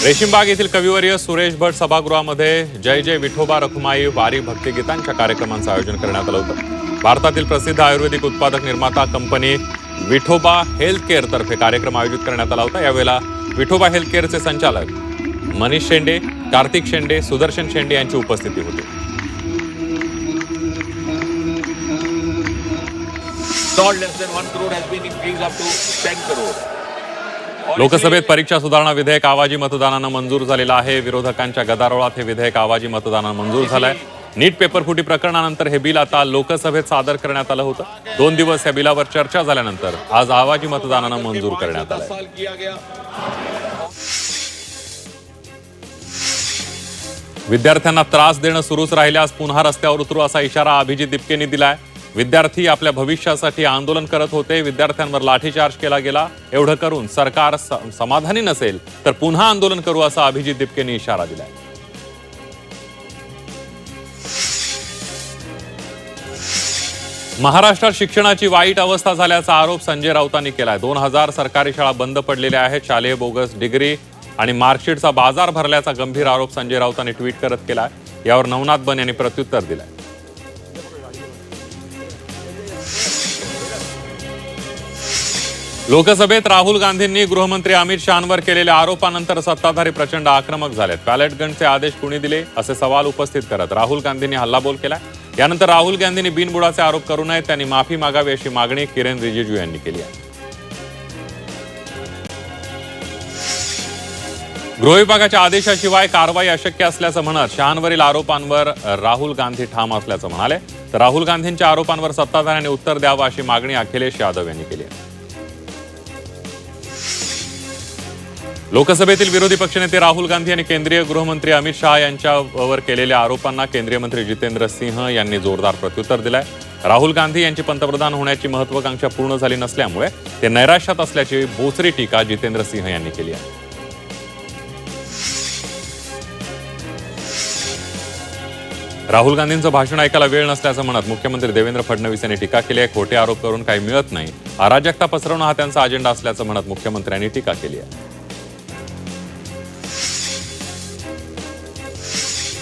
रेशीमबाग येथील कविवर्य सुरेश भट सभागृहामध्ये जय जय विठोबा रखुमाई वारी भक्तिगीतांच्या कार्यक्रमांचं आयोजन करण्यात आलं होतं। भारतातील प्रसिद्ध आयुर्वेदिक उत्पादक निर्माता कंपनी विठोबा हेल्थ केअर तर्फे कार्यक्रम आयोजित करण्यात आला होता। यावेळेला विठोबा हेल्थ केअरचे संचालक मनीष शेंडे, कार्तिक शेंडे, सुदर्शन शेंडे यांची उपस्थिती होती। लोकसभेत परीक्षा सुधारणा विधेयक आवाजी मतदानानं मंजूर झालेलं आहे। विरोधकांच्या गदारोळात हे विधेयक आवाजी मतदानानं मंजूर झालंय। नीट पेपर फुटी प्रकरणानंतर हे बिल आता लोकसभेत सादर करण्यात आलं होतं। 2 दिवस या बिलावर चर्चा झाल्यानंतर आज आवाजी मतदानानं मंजूर करण्यात आलं। विद्यार्थ्यांना त्रास देणं सुरूच राहिल्यास पुन्हा रस्त्यावर उतरू असा इशारा अभिजित दिपकेंनी दिलाय। विद्यार्थी आपल्या भविष्यासाठी आंदोलन करत होते, विद्यार्थ्यांवर लाठीचार्ज केला गेला। एवढं करून सरकार समाधानी नसेल तर पुन्हा आंदोलन करू असा अभिजित दिपकेंनी इशारा दिलाय। महाराष्ट्रात शिक्षणाची वाईट अवस्था झाल्याचा आरोप संजय राऊतांनी केलाय। 2000 सरकारी शाळा बंद पडलेल्या आहेत। शालेय बोगस डिग्री आणि मार्कशीटचा बाजार भरल्याचा गंभीर आरोप संजय राऊतांनी ट्विट करत केलाय। यावर नवनाथ बन यांनी प्रत्युत्तर दिलंय। लोकसभेत राहुल गांधींनी गृहमंत्री अमित शहांवर केलेल्या आरोपानंतर सत्ताधारी प्रचंड आक्रमक झालेत। बॅलेट गनचे आदेश कुणी दिले असे सवाल उपस्थित करत राहुल गांधींनी हल्लाबोल केला। यानंतर राहुल गांधींनी बिनबुडाचे आरोप करू नये, त्यांनी माफी मागावी अशी मागणी किरेन रिजिजू यांनी केली आहे। गृहविभागाच्या आदेशाशिवाय कारवाई अशक्य असल्याचं म्हणत शहांवरील आरोपांवर राहुल गांधी ठाम असल्याचं म्हणाले। तर राहुल गांधींच्या आरोपांवर सत्ताधाऱ्यांनी उत्तर द्यावं अशी मागणी अखिलेश यादव यांनी केली आहे। लोकसभेतील विरोधी पक्षनेते राहुल गांधी आणि केंद्रीय गृहमंत्री अमित शहा यांच्यावर केलेल्या आरोपांना केंद्रीय मंत्री जितेंद्र सिंह यांनी जोरदार प्रत्युत्तर दिलंय। राहुल गांधी यांची पंतप्रधान होण्याची महत्वाकांक्षा पूर्ण झाली नसल्यामुळे ते नैराश्यात असल्याची बोचरी टीका जितेंद्र सिंह यांनी केली आहे। राहुल गांधींचं भाषण ऐकायला वेळ नसल्याचं म्हणत मुख्यमंत्री देवेंद्र फडणवीस यांनी टीका केली आहे। खोटे आरोप करून काही मिळत नाही, अराजकता पसरवणं हा त्यांचा अजेंडा असल्याचं म्हणत मुख्यमंत्र्यांनी टीका केली आहे।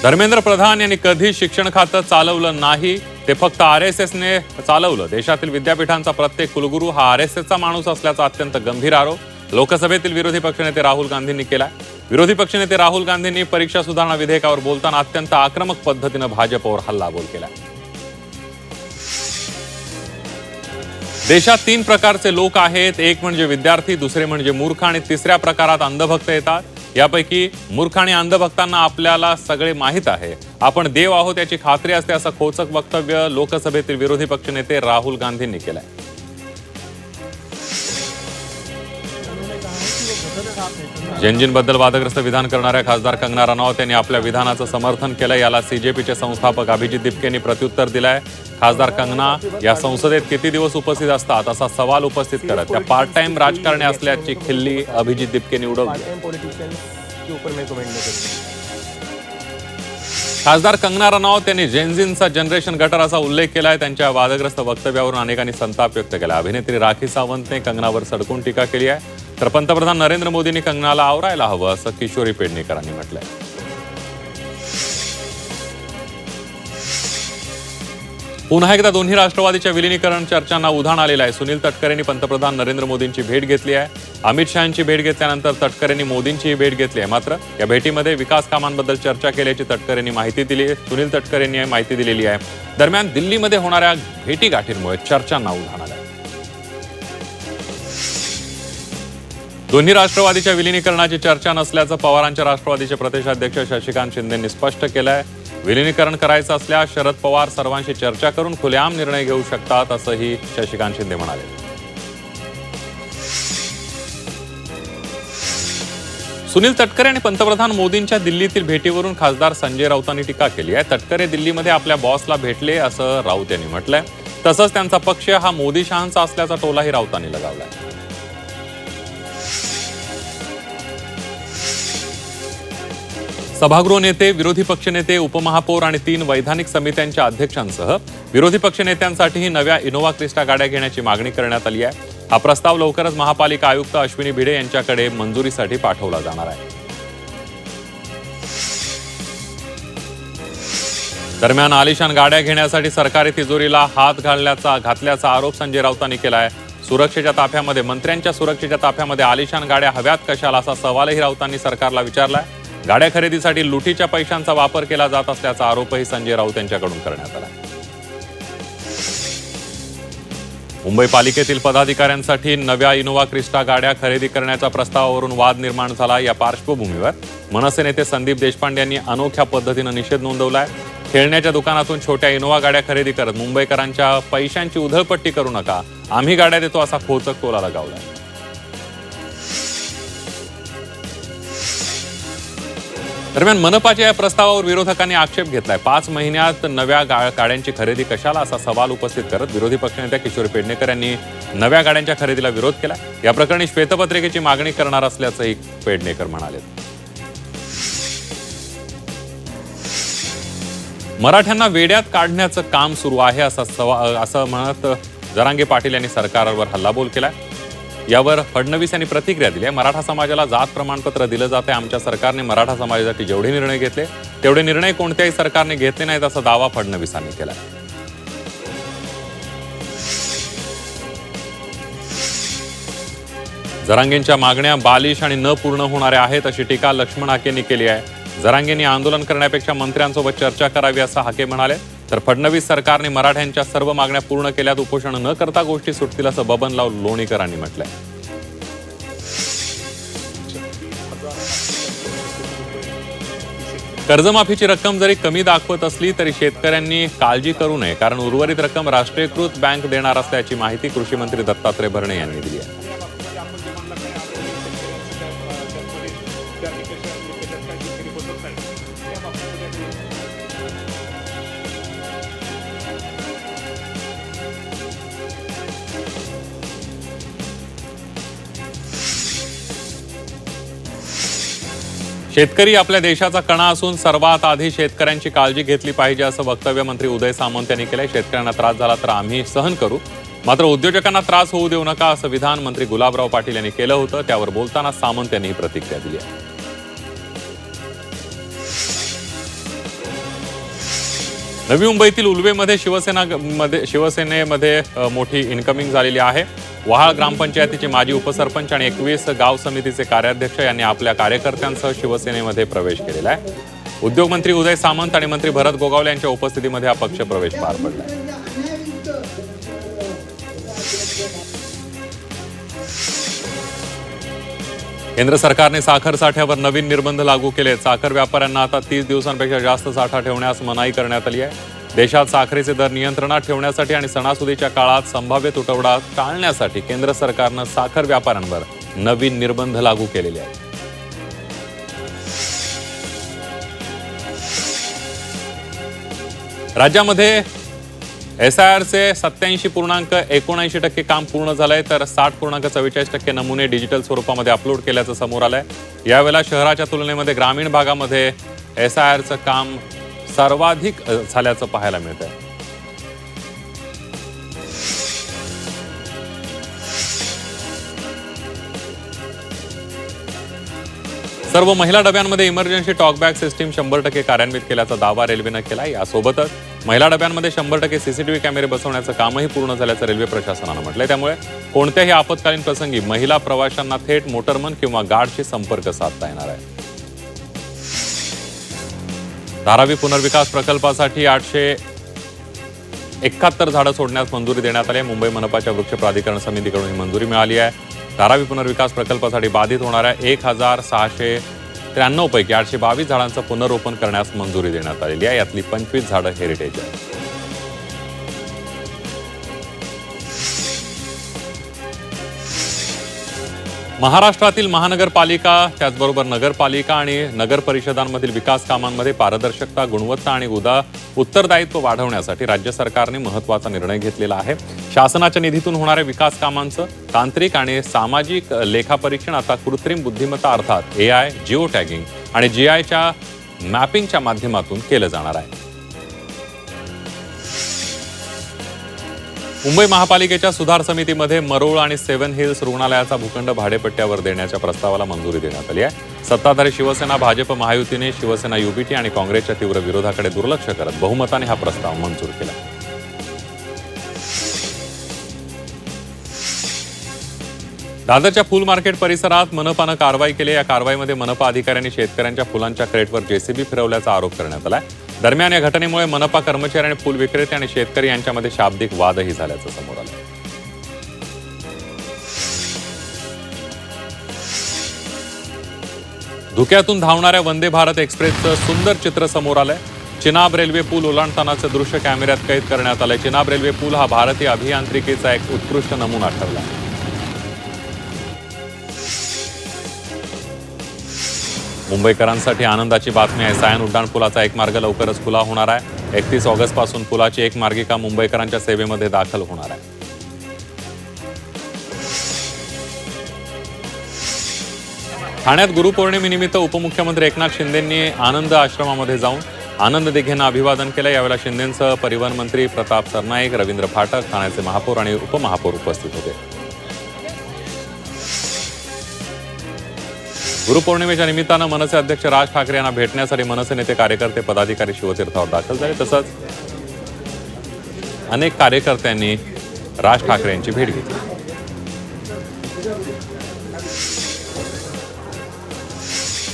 धर्मेंद्र प्रधान यांनी कधी शिक्षण खातं चालवलं नाही, ते फक्त आरएसएसने चालवलं। देशातील विद्यापीठांचा प्रत्येक कुलगुरू हा आरएसएसचा माणूस असल्याचा अत्यंत गंभीर आरोप लोकसभेतील विरोधी पक्षनेते राहुल गांधींनी केला। विरोधी पक्षनेते राहुल गांधींनी परीक्षा सुधारणा विधेयकावर बोलताना अत्यंत आक्रमक पद्धतीनं भाजपवर हल्लाबोल केला। देशात 3 प्रकारचे लोक आहेत, एक म्हणजे विद्यार्थी, दुसरे म्हणजे मूर्ख आणि तिसऱ्या प्रकारात अंधभक्त येतात। यापैकी मूर्ख आणि अंधभक्तांना आपल्याला सगळे माहीत आहे, आपण देव आहोत याची खात्री असते, असं खोचक वक्तव्य लोकसभेतील विरोधी पक्षनेते राहुल गांधींनी केलंय। जैनजींबद्दल वादग्रस्त विधान करणाऱ्या खासदार कंगना रनौत यांनी आपल्या विधानाचं समर्थन केलं। याला सीजेपीचे संस्थापक अभिजित दिपकेंनी प्रत्युत्तर दिलंय। खासदार कंगना या संसदेत किती दिवस उपस्थित असतात असा सवाल उपस्थित करत त्या पार्ट टाइम राजकारणी असल्याची खिल्ली अभिजित दिपकेंनी उडवली। खासदार कंगना रनौत यांनी जैनजींचा जनरेशन गटर असा उल्लेख केलाय। त्यांच्या वादग्रस्त वक्तव्यावरून अनेकांनी संताप व्यक्त केला। अभिनेत्री राखी सावंतने कंगनावर सडकून टीका केली आहे। तर पंतप्रधान नरेंद्र मोदींनी कंगनाला आवरायला हवं असं किशोरी पेडणेकरांनी म्हटलंय। पुन्हा एकदा दोन्ही राष्ट्रवादीच्या विलीनीकरण चर्चांना उधाण आलेलं आहे। सुनील तटकरेंनी पंतप्रधान नरेंद्र मोदींची भेट घेतली आहे। अमित शहांची भेट घेतल्यानंतर तटकरेंनी मोदींचीही भेट घेतली आहे। मात्र या भेटीमध्ये विकास कामांबद्दल चर्चा केल्याची तटकरेंनी माहिती दिली आहे। सुनील तटकरेंनी माहिती दिलेली आहे। दरम्यान दिल्लीमध्ये होणाऱ्या भेटीगाठींमुळे चर्चांना उधाण आलं आहे। दोन्ही राष्ट्रवादीच्या विलीनीकरणाची चर्चा नसल्याचं पवारांच्या राष्ट्रवादीचे प्रदेशाध्यक्ष शशिकांत शिंदेंनी स्पष्ट केलंय। विलीनीकरण करायचं असल्यास शरद पवार सर्वांशी चर्चा करून खुलेआम निर्णय घेऊ शकतात असंही शशिकांत शिंदे म्हणाले। सुनील तटकरे आणि पंतप्रधान मोदींच्या दिल्लीतील भेटीवरून खासदार संजय राऊतांनी टीका केली आहे। तटकरे दिल्लीमध्ये आपल्या बॉसला भेटले असं राऊत यांनी म्हटलंय। तसंच त्यांचा पक्ष हा मोदी शहांचा असल्याचा टोलाही राऊतांनी लगावलाय। सभागृह नेते, विरोधी पक्षनेते, उपमहापौर आणि 3 वैधानिक समित्यांच्या अध्यक्षांसह विरोधी पक्षनेत्यांसाठीही नव्या इनोव्हा क्रिस्टा गाड्या घेण्याची मागणी करण्यात आली आहे। हा प्रस्ताव लवकरच महापालिका आयुक्त अश्विनी भिडे यांच्याकडे मंजुरीसाठी पाठवला जाणार आहे. दरम्यान आलिशान गाड्या घेण्यासाठी सरकारी तिजोरीला हात घातल्याचा आरोप संजय राऊतांनी केलाय. सुरक्षेच्या ताफ्यामध्ये मंत्र्यांच्या सुरक्षेच्या ताफ्यामध्ये आलिशान गाड्या हव्यात कशाला असा सवालही राऊतांनी सरकारला विचारलाय. गाड्या खरेदीसाठी लुटीच्या पैशांचा वापर केला जात असल्याचा आरोपही संजय राऊत यांच्याकडून करण्यात आला. मुंबई पालिकेतील पदाधिकाऱ्यांसाठी नव्या इनोव्हा क्रिस्टा गाड्या खरेदी करण्याच्या प्रस्तावावरून वाद निर्माण झाला. या पार्श्वभूमीवर मनसे नेते संदीप देशपांडे यांनी अनोख्या पद्धतीनं निषेध नोंदवलाय. खेळण्याच्या दुकानातून छोट्या इनोव्हा गाड्या खरेदी करत मुंबईकरांच्या पैशांची उधळपट्टी करू नका, आम्ही गाड्या देतो असा खोचक टोला लगावलाय. दरम्यान मनपाच्या या प्रस्तावावर विरोधकांनी आक्षेप घेतलाय. 5 महिन्यात नव्या गाड्यांची खरेदी कशाला असा सवाल उपस्थित करत विरोधी पक्षनेत्या किशोर पेडणेकर यांनी नव्या गाड्यांच्या खरेदीला विरोध केला. या प्रकरणी श्वेतपत्रिकेची मागणी करणार असल्याचंही पेडणेकर म्हणाले. मराठ्यांना वेड्यात काढण्याचं काम सुरू आहे असं म्हणत जरांगे पाटील यांनी सरकारवर हल्लाबोल केलाय. यावर फडणवीस यांनी प्रतिक्रिया दिली आहे. मराठा समाजाला जात प्रमाणपत्र दिलं जाते. आमच्या सरकारने मराठा समाजासाठी जेवढे निर्णय घेतले तेवढे निर्णय कोणत्याही सरकारने घेतले नाहीत असा दावा फडणवीसांनी केला. जरांगेंच्या मागण्या बालिश आणि न पूर्ण होणाऱ्या आहेत अशी टीका लक्ष्मण हाकेंनी केली आहे. जरांगेंनी आंदोलन करण्यापेक्षा मंत्र्यांसोबत चर्चा करावी असं हाके म्हणाले. तर फडणवीस सरकारने मराठ्यांच्या सर्व मागण्या पूर्ण केल्यात, उपोषण न करता गोष्टी सुटतील असं बबनराव लोणीकरांनी म्हटलंय. कर्जमाफीची रक्कम जरी कमी दाखवत असली तरी शेतकऱ्यांनी काळजी करू नये, कारण उर्वरित रक्कम राष्ट्रीयकृत बँक देणार असल्याची माहिती कृषी मंत्री दत्तात्रय भरणे यांनी दिली आहे. शेतकरी आपल्या देशाचा कणा असून सर्वात आधी शेतकऱ्यांची काळजी घेतली पाहिजे असं वक्तव्य मंत्री उदय सामंत यांनी केलंय. शेतकऱ्यांना त्रास झाला तर आम्ही सहन करू, मात्र उद्योजकांना त्रास होऊ देऊ नका असं विधान मंत्री गुलाबराव पाटील यांनी केलं होतं. त्यावर बोलताना सामंत यांनी ही प्रतिक्रिया दिली आहे. नवी मुंबईतील उल्वेमध्ये शिवसेनेमध्ये मोठी इन्कमिंग झालेली आहे. वहाळ ग्रामपंचायतीचे माजी उपसरपंच आणि 21 गाव समितीचे कार्याध्यक्ष यांनी आपल्या कार्यकर्त्यांसह शिवसेनेमध्ये प्रवेश केलेला आहे. उद्योगमंत्री उदय सामंत आणि मंत्री भरत गोगावले यांच्या उपस्थितीमध्ये हा पक्ष प्रवेश पार पडला. केंद्र सरकारने साखर साठ्यावर नवीन निर्बंध लागू केले. साखर व्यापाऱ्यांना आता 30 दिवसांपेक्षा जास्त साठा ठेवण्यास मनाई करण्यात आली आहे. देशात साखरेचे दर नियंत्रणात ठेवण्यासाठी आणि सणासुदीच्या काळात संभाव्य तुटवडा टाळण्यासाठी केंद्र सरकारनं साखर व्यापाऱ्यांवर नवीन निर्बंध लागू केलेले आहेत. राज्यामध्ये SIRचे 87.79% काम पूर्ण झालंय, तर 60.44% नमुने डिजिटल स्वरूपामध्ये अपलोड केल्याचं समोर आलंय. यावेळेला शहराच्या तुलनेमध्ये ग्रामीण भागामध्ये SIRचं काम सर्वाधिक झाल्याचं पाहायला मिळतंय. सर्व महिला डब्यांमध्ये इमर्जन्सी टॉकबॅक सिस्टीम 100% कार्यान्वित केल्याचा दावा रेल्वेनं केला. यासोबतच महिला डब्यांमध्ये 100% CCTV कॅमेरे बसवण्याचं कामही पूर्ण झाल्याचं रेल्वे प्रशासनानं म्हटलंय. त्यामुळे कोणत्याही आपत्कालीन प्रसंगी महिला प्रवाशांना थेट मोटरमन किंवा गार्डशी संपर्क साधता येणार आहे. धारावी पुनर्विकास प्रकल्पासाठी 871 झाडं सोडण्यास मंजुरी देण्यात आली आहे. मुंबई मनपाच्या वृक्ष प्राधिकरण समितीकडून ही मंजुरी मिळाली आहे. धारावी पुनर्विकास प्रकल्पासाठी बाधित होणाऱ्या 1693 पैकी 822 झाडांचं पुनर्रोपण करण्यास मंजुरी देण्यात आलेली आहे. यातली 25 झाडं हेरिटेज आहेत. महाराष्ट्रातील महानगरपालिका, त्याचबरोबर नगरपालिका आणि नगर परिषदांमधील विकास कामांमध्ये पारदर्शकता, गुणवत्ता आणि उत्तरदायित्व वाढवण्यासाठी राज्य सरकारने महत्त्वाचा निर्णय घेतलेला आहे. शासनाच्या निधीतून होणाऱ्या विकास कामांचं तांत्रिक आणि सामाजिक लेखापरीक्षण आता कृत्रिम बुद्धिमत्ता अर्थात AI, जिओ टॅगिंग आणि GIच्या मॅपिंगच्या माध्यमातून केलं जाणार आहे. मुंबई महापालिकेच्या सुधार समितीमध्ये मरोळ आणि सेव्हन हिल्स रुग्णालयाचा भूखंड भाडेपट्ट्यावर देण्याच्या प्रस्तावाला मंजुरी देण्यात आली आहे. सत्ताधारी शिवसेना, भाजप महायुतीने शिवसेना, युबीटी आणि काँग्रेसच्या तीव्र विरोधाकडे दुर्लक्ष करत बहुमताने हा प्रस्ताव मंजूर केला. दादरच्या फुल मार्केट परिसरात मनपानं कारवाई केली. या कारवाईमध्ये मनपा अधिकाऱ्यांनी शेतकऱ्यांच्या फुलांच्या क्रेटवर जेसीबी फिरवल्याचा आरोप करण्यात आलाय. दरम्यान या घटनेमुळे मनपा कर्मचारी आणि फुल विक्रेते आणि शेतकरी यांच्यामध्ये शाब्दिक वादही झाल्याचं समोर आलं. धुक्यातून धावणाऱ्या वंदे भारत एक्सप्रेसचं सुंदर चित्र समोर आलंय. चिनाब रेल्वे पूल ओलांडतानाचं दृश्य कॅमेऱ्यात कैद करण्यात आलंय. चिनाब रेल्वे पूल हा भारतीय अभियांत्रिकीचा एक उत्कृष्ट नमुना ठरला. मुंबईकरांसाठी आनंदाची बातमी आहे. सायन उड्डाणपुलाचा एक मार्ग लवकरच खुला होणार आहे. 31 ऑगस्टपासून पुलाची एक मार्गिका मुंबईकरांच्या सेवेमध्ये दाखल होणार आहे. ठाण्यात गुरुपौर्णिमेनिमित्त उपमुख्यमंत्री एकनाथ शिंदेंनी आनंद आश्रमामध्ये जाऊन आनंद दिघेंना अभिवादन केलं. यावेळेला शिंदेंसह परिवहन मंत्री प्रताप सरनाईक, रवींद्र फाटक, ठाण्याचे महापौर आणि उपमहापौर उपस्थित होते. गुरुपौर्णिमेच्या निमित्तानं मनसे अध्यक्ष राज ठाकरे यांना भेटण्यासाठी मनसे नेते, कार्यकर्ते, पदाधिकारी शिवतीर्थावर दाखल झाले. तसंच अनेक कार्यकर्त्यांनी राज ठाकरे यांची भेट घेतली.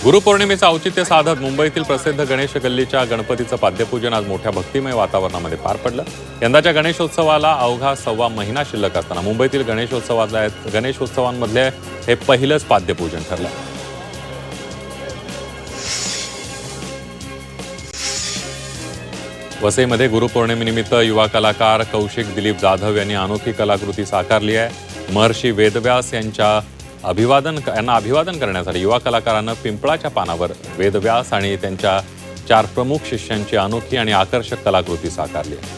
गुरुपौर्णिमेचं औचित्य साधत मुंबईतील प्रसिद्ध गणेश गल्लीच्या गणपतीचं पाद्यपूजन आज मोठ्या भक्तिमय वातावरणामध्ये पार पडलं. यंदाच्या गणेशोत्सवाला अवघा 1.25 महिना शिल्लक असताना मुंबईतील गणेशोत्सवांमधले हे पहिलंच पाद्यपूजन ठरलं. वसईमध्ये गुरुपौर्णिमेनिमित्त युवा कलाकार कौशिक दिलीप जाधव यांनी अनोखी कलाकृती साकारली आहे. महर्षी वेदव्यास यांना अभिवादन करण्यासाठी युवा कलाकारांनं पिंपळाच्या पानावर वेदव्यास आणि त्यांच्या 4 प्रमुख शिष्यांची अनोखी आणि आकर्षक कलाकृती साकारली आहे.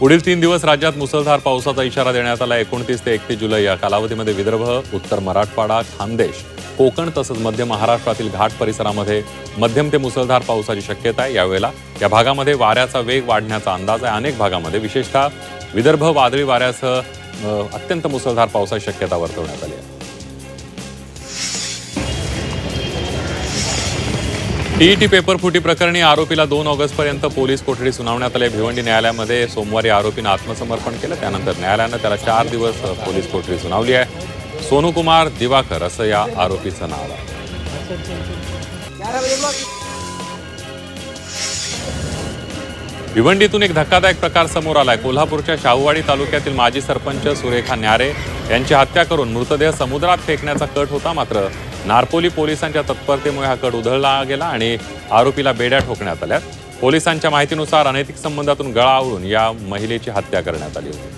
पुढील 3 दिवस राज्यात मुसळधार पावसाचा इशारा देण्यात आला. 29 ते 31 जुलै या कालावधीमध्ये विदर्भ, उत्तर मराठवाडा, खानदेश, कोकण तसंच मध्य महाराष्ट्रातील घाट परिसरामध्ये मध्यम ते मुसळधार पावसाची शक्यता आहे. यावेळेला या भागामध्ये वाऱ्याचा वेग वाढण्याचा अंदाज आहे. अनेक भागामध्ये विशेषतः विदर्भ वादळी वाऱ्यासह अत्यंत मुसळधार पावसाची शक्यता वर्तवण्यात आली आहे. टीईटी पेपर फुटी प्रकरणी आरोपीला 2 ऑगस्टपर्यंत पोलीस कोठडी सुनावण्यात आली. भिवंडी न्यायालयामध्ये सोमवारी आरोपीनं आत्मसमर्पण केलं. त्यानंतर न्यायालयानं त्याला 4 दिवस पोलीस कोठडी सुनावली आहे. सोनू कुमार दिवाकर असं या आरोपीचं नाव आहे. भिवंडीतून एक धक्कादायक प्रकार समोर आलाय. कोल्हापूरच्या शाहूवाडी तालुक्यातील माजी सरपंच सुरेखा न्यारे यांची हत्या करून मृतदेह समुद्रात फेकण्याचा कट होता. मात्र नारपोली पोलिसांच्या तत्परतेमुळे हा कट उधळला गेला आणि आरोपीला बेड्या ठोकण्यात आल्या. पोलिसांच्या माहितीनुसार अनैतिक संबंधातून गळा आवळून या महिलेची हत्या करण्यात आली होती.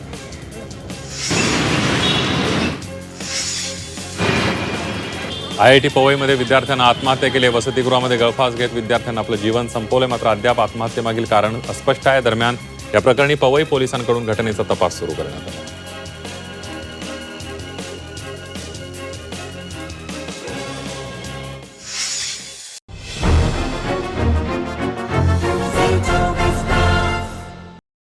IIT पवईमध्ये विद्यार्थ्यांना आत्महत्या केली. वसतिगृहामध्ये गळफास घेत विद्यार्थ्यांना आपलं जीवन संपवलंय. मात्र अद्याप आत्महत्येमागील कारण अस्पष्ट आहे. दरम्यान या प्रकरणी पवई पोलिसांकडून घटनेचा तपास सुरू करण्यात आला.